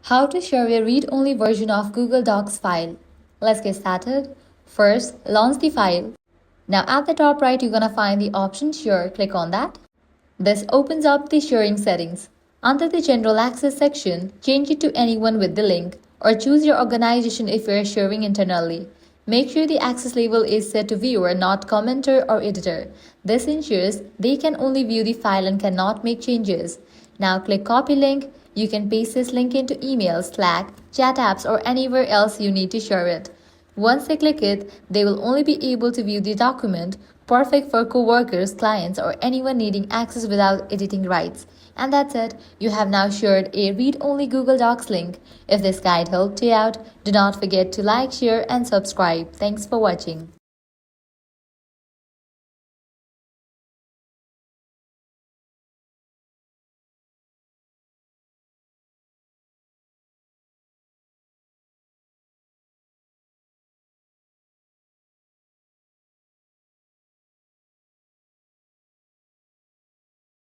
How to share a read-only version of Google Docs file. Let's get started. First, launch the file. Now at the top right, you're gonna find the option Share. Click on that. This opens up the sharing settings. Under the General Access section, change it to anyone with the link or choose your organization if you're sharing internally. Make sure the access label is set to viewer, not commenter or editor. This ensures they can only view the file and cannot make changes. Now click copy link. You can paste this link into email, Slack, chat apps or anywhere else you need to share it. Once they click it, they will only be able to view the document, perfect for co-workers, clients, or anyone needing access without editing rights. And that's it. You have now shared a read-only Google Docs link. If this guide helped you out, do not forget to like, share, and subscribe. Thanks for watching.